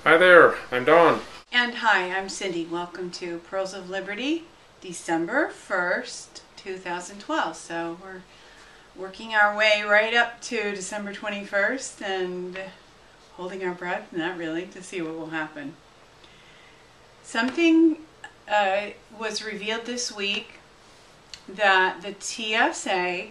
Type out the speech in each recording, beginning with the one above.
Hi there, I'm Don. And hi, I'm Cindy. Welcome to Pearls of Liberty, December 1st, 2012. So we're working our way right up to December 21st and holding our breath, not really, to see what will happen. Something was revealed this week that the TSA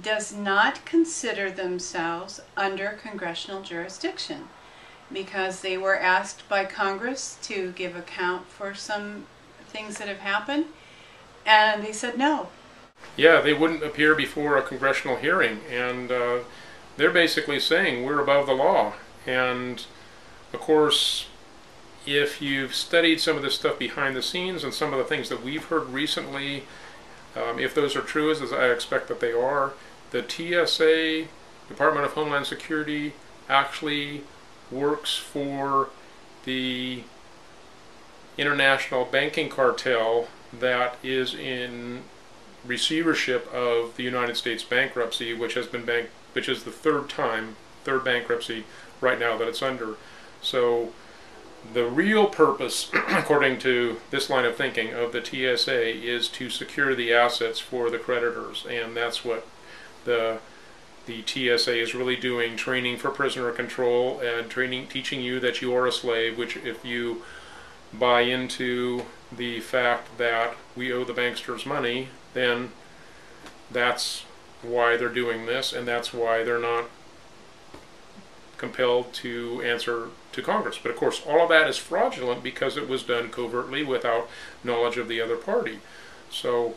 does not consider themselves under congressional jurisdiction, because they were asked by Congress to give account for some things that have happened, and they said no. Yeah, they wouldn't appear before a congressional hearing, and they're basically saying we're above the law. And of course, if you've studied some of this stuff behind the scenes and some of the things that we've heard recently, if those are true, as I expect that they are, the TSA, Department of Homeland Security, actually works for the international banking cartel that is in receivership of the United States bankruptcy, which is the third bankruptcy right now that it's under. So the real purpose, according to this line of thinking, of the TSA is to secure the assets for the creditors, and that's what the TSA is really doing, training for prisoner control and teaching you that you are a slave, which if you buy into the fact that we owe the banksters money, then that's why they're doing this, and that's why they're not compelled to answer to Congress. But of course, all of that is fraudulent because it was done covertly without knowledge of the other party. So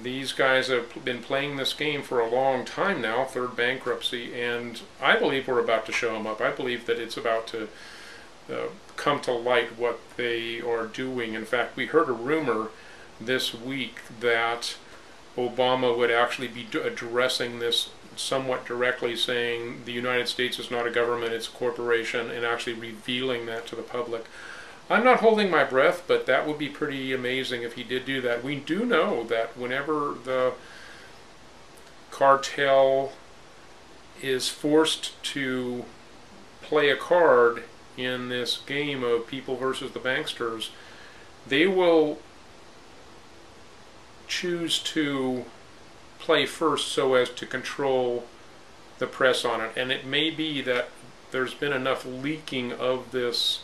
these guys have been playing this game for a long time now, third bankruptcy, and I believe we're about to show them up. I believe that it's about to come to light what they are doing. In fact, we heard a rumor this week that Obama would actually be addressing this somewhat directly, saying the United States is not a government, it's a corporation, and actually revealing that to the public. I'm not holding my breath, but that would be pretty amazing if he did do that. We do know that whenever the cartel is forced to play a card in this game of people versus the banksters, they will choose to play first so as to control the press on it. And it may be that there's been enough leaking of this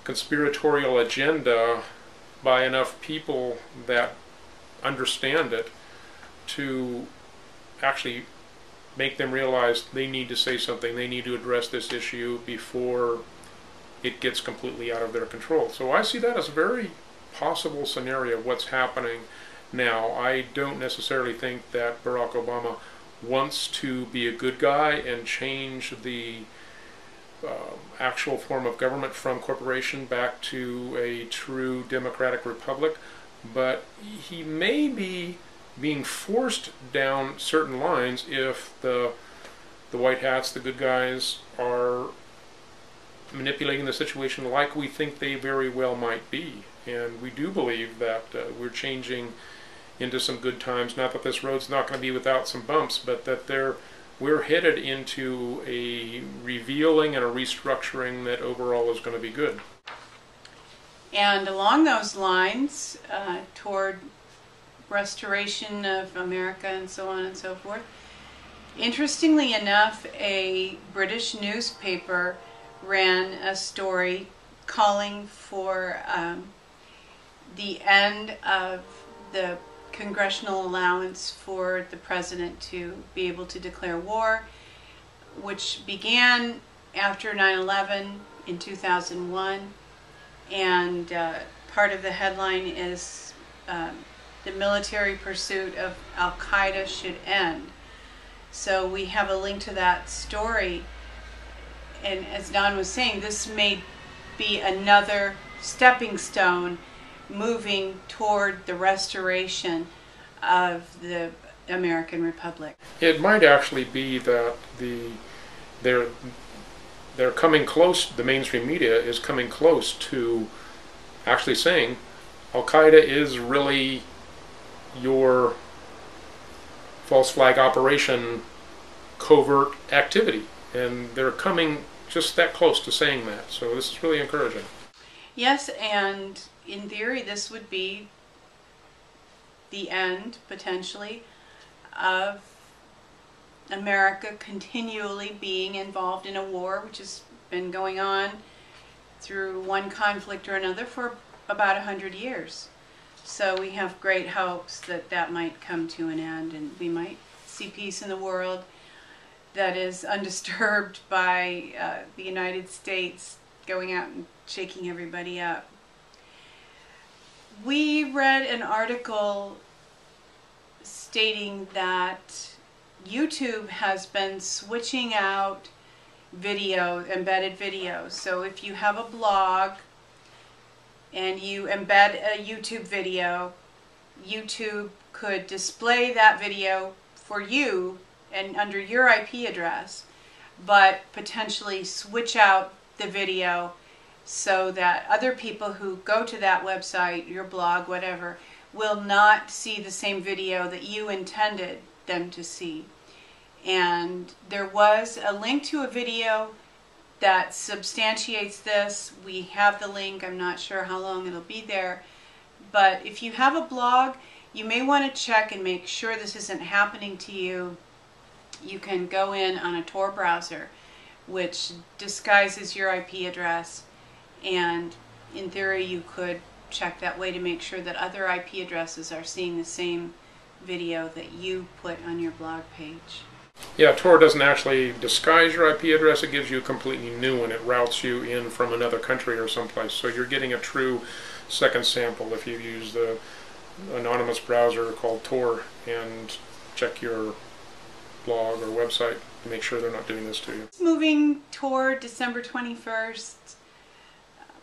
conspiratorial agenda by enough people that understand it to actually make them realize they need to say something, they need to address this issue before it gets completely out of their control. So I see that as a very possible scenario of what's happening now. I don't necessarily think that Barack Obama wants to be a good guy and change the actual form of government from corporation back to a true democratic republic, but he may be being forced down certain lines if the white hats, the good guys, are manipulating the situation like we think they very well might be. And we do believe that we're changing into some good times. Not that this road's not going to be without some bumps, but that we're headed into a revealing and a restructuring that overall is going to be good. And along those lines, toward restoration of America and so on and so forth, interestingly enough, a British newspaper ran a story calling for the end of the congressional allowance for the president to be able to declare war, which began after 9/11 in 2001, and part of the headline is the military pursuit of al-Qaida should end. So we have a link to that story, and as Don was saying, this may be another stepping stone moving toward the restoration of the American Republic. It might actually be that they're coming close, the mainstream media is coming close to actually saying al-Qaida is really your false flag operation covert activity. And they're coming just that close to saying that. So this is really encouraging. Yes, and in theory this would be the end, potentially, of America continually being involved in a war, which has been going on through one conflict or another for about 100 years. So we have great hopes that that might come to an end and we might see peace in the world that is undisturbed by the United States going out and shaking everybody up. We read an article stating that YouTube has been switching out embedded videos. So if you have a blog and you embed a YouTube video, YouTube could display that video for you and under your IP address, but potentially switch out the video so that other people who go to that website, your blog, whatever, will not see the same video that you intended them to see. And there was a link to a video that substantiates this. We have the link. I'm not sure how long it'll be there. But if you have a blog, you may want to check and make sure this isn't happening to you. You can go in on a Tor browser, which disguises your IP address, and in theory you could check that way to make sure that other IP addresses are seeing the same video that you put on your blog page. Yeah, Tor doesn't actually disguise your IP address. It gives you a completely new one. It routes you in from another country or someplace. So you're getting a true second sample if you use the anonymous browser called Tor and check your blog or website to make sure they're not doing this to you. Moving toward December 21st,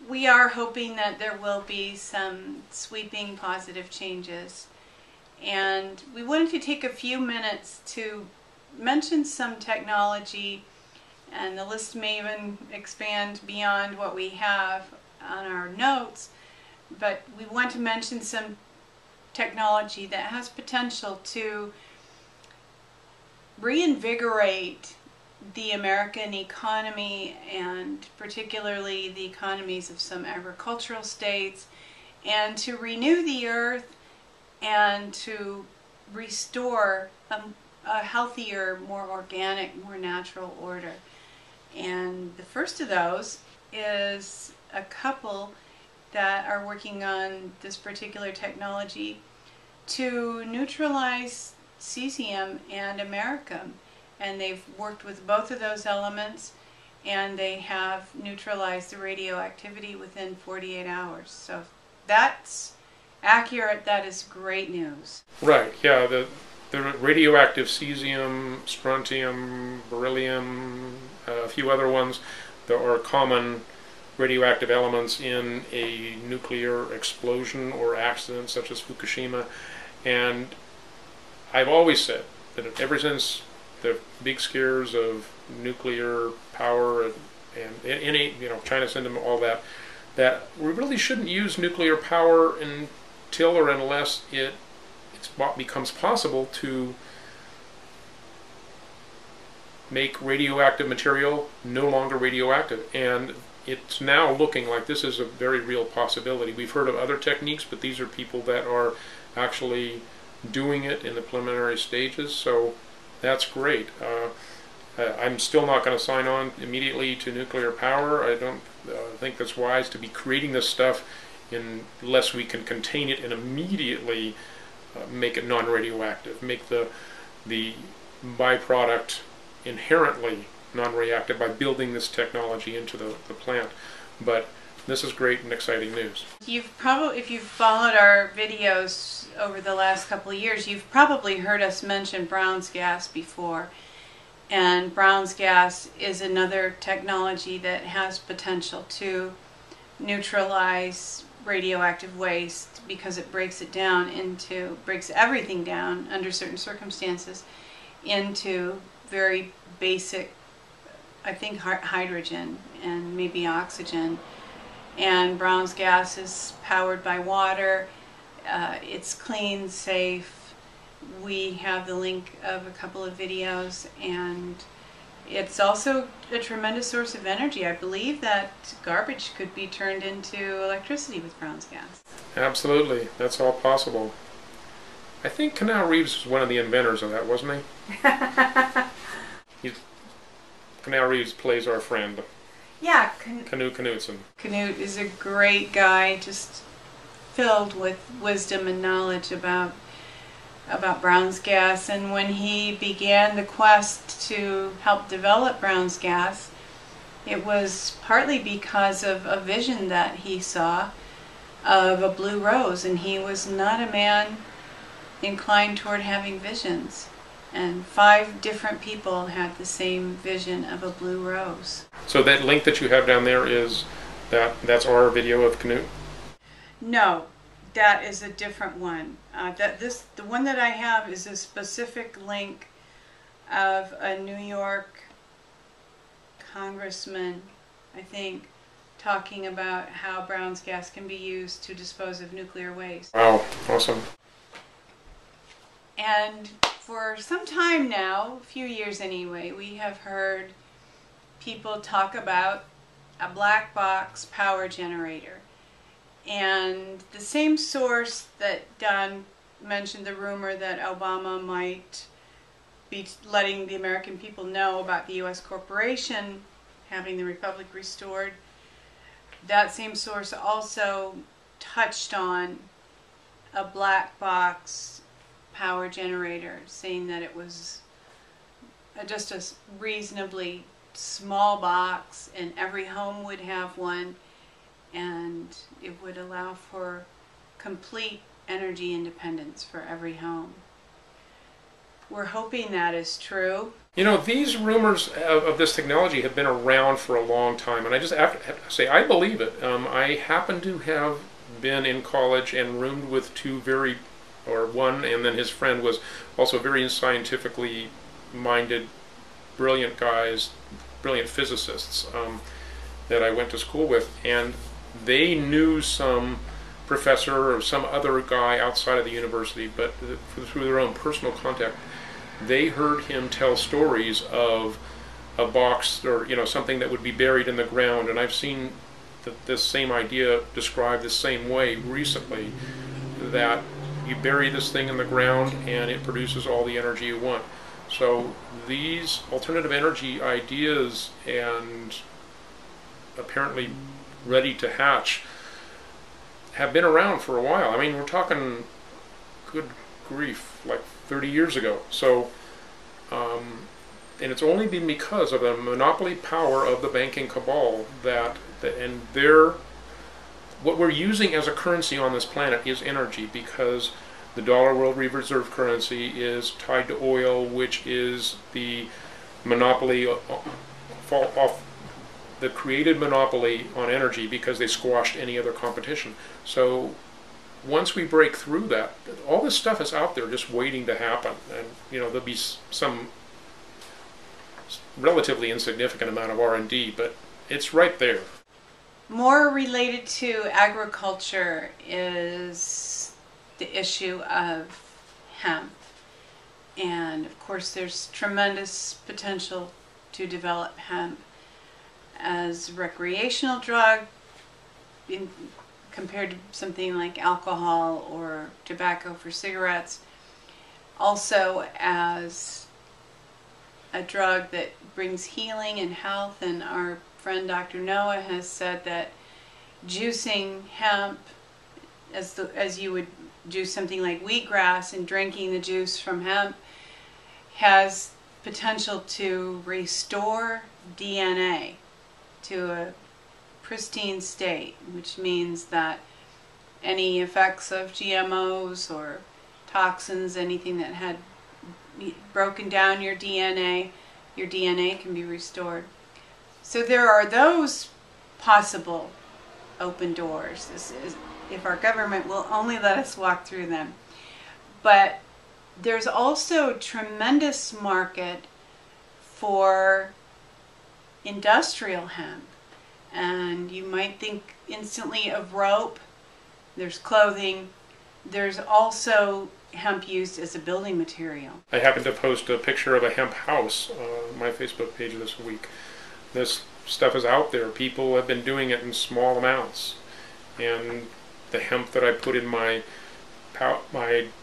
we are hoping that there will be some sweeping positive changes. And we wanted to take a few minutes to mention some technology, and the list may even expand beyond what we have on our notes, but we want to mention some technology that has potential to reinvigorate the American economy, and particularly the economies of some agricultural states, and to renew the earth and to restore a healthier, more organic, more natural order. And the first of those is a couple that are working on this particular technology to neutralize cesium and americium. And they've worked with both of those elements, and they have neutralized the radioactivity within 48 hours. So if that's accurate, that is great news. Right, yeah. The radioactive cesium, strontium, beryllium, a few other ones that are common radioactive elements in a nuclear explosion or accident such as Fukushima. And I've always said that ever since the big scares of nuclear power and China sent them all that we really shouldn't use nuclear power until or unless it becomes possible to make radioactive material no longer radioactive. And it's now looking like this is a very real possibility. We've heard of other techniques, but these are people that are actually doing it in the preliminary stages, so that's great. I'm still not going to sign on immediately to nuclear power. I don't think that's wise to be creating this stuff unless we can contain it and immediately make it non-radioactive, make the byproduct inherently non-reactive by building this technology into the plant. But this is great and exciting news. If you've followed our videos over the last couple of years, you've probably heard us mention Brown's gas before. And Brown's gas is another technology that has potential to neutralize radioactive waste because it breaks everything down under certain circumstances into very basic, I think, hydrogen and maybe oxygen. And Brown's gas is powered by water. It's clean, safe. We have the link of a couple of videos, and It's also a tremendous source of energy. I believe that garbage could be turned into electricity with Brown's gas. Absolutely, that's all possible. I think Canal Reeves was one of the inventors of that, wasn't he? Canal Reeves plays our friend. Yeah, Canute Knudsen. Canute is a great guy, just filled with wisdom and knowledge about Brown's gas. And when he began the quest to help develop Brown's gas, it was partly because of a vision that he saw of a blue rose, and he was not a man inclined toward having visions. And 5 different people had the same vision of a blue rose. So that link that you have down there is that's our video of Canute? No, that is a different one. The one that I have is a specific link of a New York congressman, I think, talking about how Brown's gas can be used to dispose of nuclear waste. Wow, awesome. And for some time now, a few years anyway, we have heard people talk about a black box power generator. And the same source that Don mentioned, the rumor that Obama might be letting the American people know about the U.S. corporation having the republic restored, that same source also touched on a black box power generator, saying that it was just a reasonably small box and every home would have one, and it would allow for complete energy independence for every home. We're hoping that is true. You know, these rumors of this technology have been around for a long time, and I just have to say I believe it. I happen to have been in college and roomed with one, and then his friend was also very scientifically minded, brilliant guys, brilliant physicists that I went to school with, and they knew some professor or some other guy outside of the university, but through their own personal contact, they heard him tell stories of a box or something that would be buried in the ground, and I've seen this same idea described the same way recently, that you bury this thing in the ground and it produces all the energy you want. So these alternative energy ideas, and apparently ready to hatch, have been around for a while. I mean, we're talking, good grief, like 30 years ago. So, and it's only been because of the monopoly power of the banking cabal what we're using as a currency on this planet is energy, because the dollar world reserve currency is tied to oil, which is the monopoly off the created monopoly on energy, because they squashed any other competition. So once we break through that, all this stuff is out there just waiting to happen, and there'll be some relatively insignificant amount of R&D, but it's right there. More related to agriculture is the issue of hemp. And of course there's tremendous potential to develop hemp as a recreational drug compared to something like alcohol or tobacco for cigarettes. Also as a drug that brings healing and health, and our friend Dr. Noah has said that juicing hemp as you would juice something like wheatgrass, and drinking the juice from hemp has potential to restore DNA to a pristine state, which means that any effects of GMOs or toxins, anything that had broken down your DNA can be restored. So there are those possible open doors. This is if our government will only let us walk through them. But there's also tremendous market for industrial hemp. And you might think instantly of rope. There's clothing. There's also hemp used as a building material. I happened to post a picture of a hemp house on my Facebook page this week. This stuff is out there. People have been doing it in small amounts. And the hemp that I put in my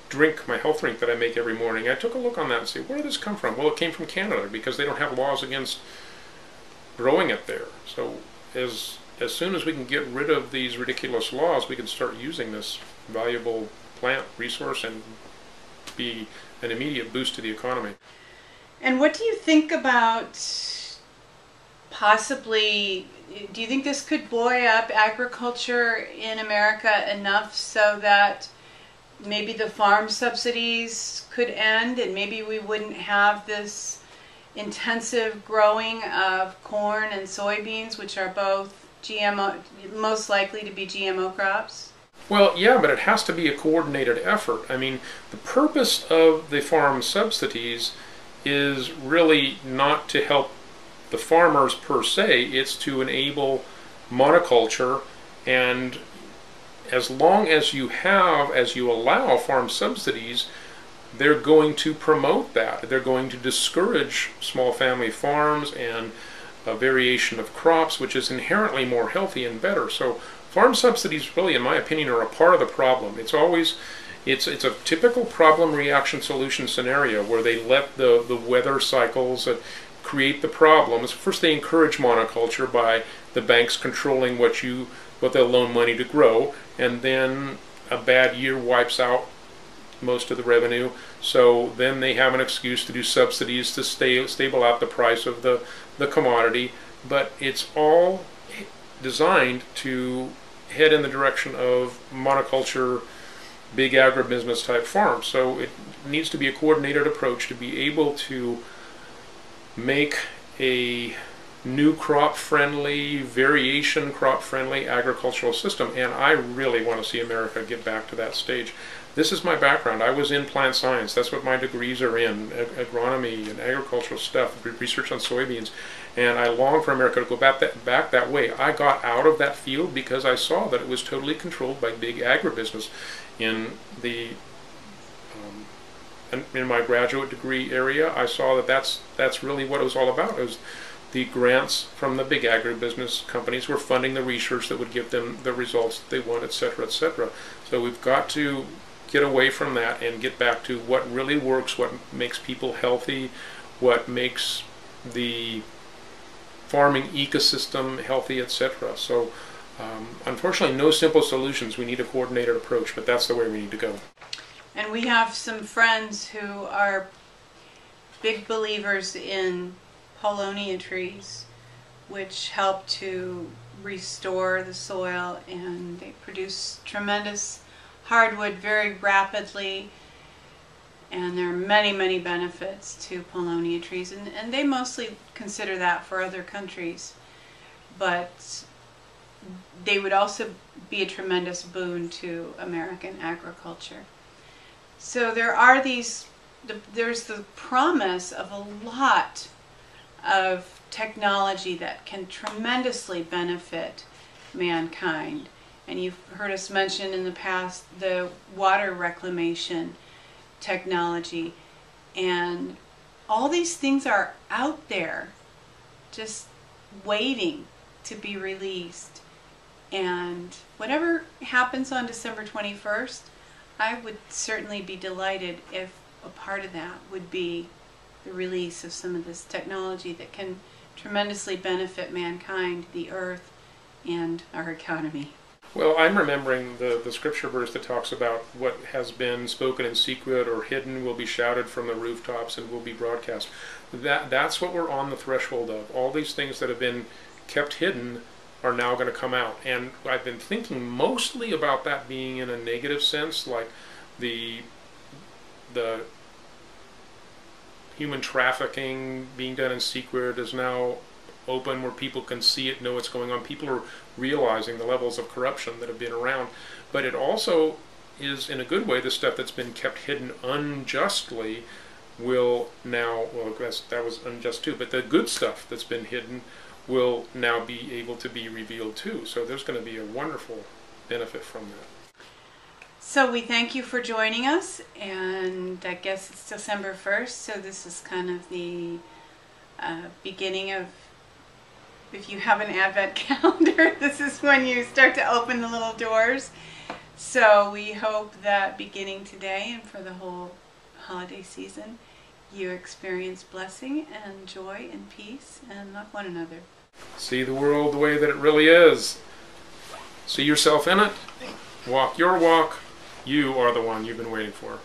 drink, my health drink that I make every morning, I took a look on that and said, where did this come from? Well, it came from Canada because they don't have laws against growing it there. So as soon as we can get rid of these ridiculous laws, we can start using this valuable plant resource and be an immediate boost to the economy. And what do you think about possibly, do you think this could buoy up agriculture in America enough so that maybe the farm subsidies could end and maybe we wouldn't have this intensive growing of corn and soybeans, which are both GMO, most likely to be GMO crops? Well, yeah, but it has to be a coordinated effort. I mean, the purpose of the farm subsidies is really not to help the farmers per se, it's to enable monoculture, and as long as you allow farm subsidies, they're going to promote that. They're going to discourage small family farms and a variation of crops, which is inherently more healthy and better. So farm subsidies really, in my opinion, are a part of the problem. It's a typical problem reaction solution scenario where they let the weather cycles create the problems. First, they encourage monoculture by the banks controlling what they'll loan money to grow, and then a bad year wipes out most of the revenue. So then they have an excuse to do subsidies to stable out the price of the commodity. But it's all designed to head in the direction of monoculture, big agribusiness type farms. So it needs to be a coordinated approach to be able to make a new crop friendly, variation crop friendly agricultural system, and I really want to see America get back to that stage. This is my background. I was in plant science. That's what my degrees are in, agronomy and agricultural stuff, research on soybeans, and I long for America to go back that way. I got out of that field because I saw that it was totally controlled by big agribusiness. In my graduate degree area, I saw that that's really what it was all about. It was the grants from the big agribusiness companies were funding the research that would give them the results that they want, etc., etc. So we've got to get away from that and get back to what really works, what makes people healthy, what makes the farming ecosystem healthy, etc. So unfortunately, no simple solutions. We need a coordinated approach, but that's the way we need to go. And we have some friends who are big believers in paulownia trees, which help to restore the soil, and they produce tremendous hardwood very rapidly, and there are many, many benefits to paulownia trees, and they mostly consider that for other countries, but they would also be a tremendous boon to American agriculture. So there's the promise of a lot of technology that can tremendously benefit mankind. And you've heard us mention in the past the water reclamation technology. And all these things are out there just waiting to be released. And whatever happens on December 21st, I would certainly be delighted if a part of that would be the release of some of this technology that can tremendously benefit mankind, the earth, and our economy. Well, I'm remembering the scripture verse that talks about what has been spoken in secret or hidden will be shouted from the rooftops and will be broadcast. That's what we're on the threshold of. All these things that have been kept hidden are now going to come out. And I've been thinking mostly about that being in a negative sense, like the human trafficking being done in secret is now open where people can see it, know what's going on. People are realizing the levels of corruption that have been around. But it also is, in a good way, the stuff that's been kept hidden unjustly will now, well, that was unjust too, but the good stuff that's been hidden will now be able to be revealed too. So there's going to be a wonderful benefit from that. So we thank you for joining us, and I guess it's December 1st, so this is kind of the beginning of, if you have an Advent calendar, this is when you start to open the little doors. So we hope that beginning today and for the whole holiday season, you experience blessing and joy and peace and love one another. See the world the way that it really is. See yourself in it. Walk your walk. You are the one you've been waiting for.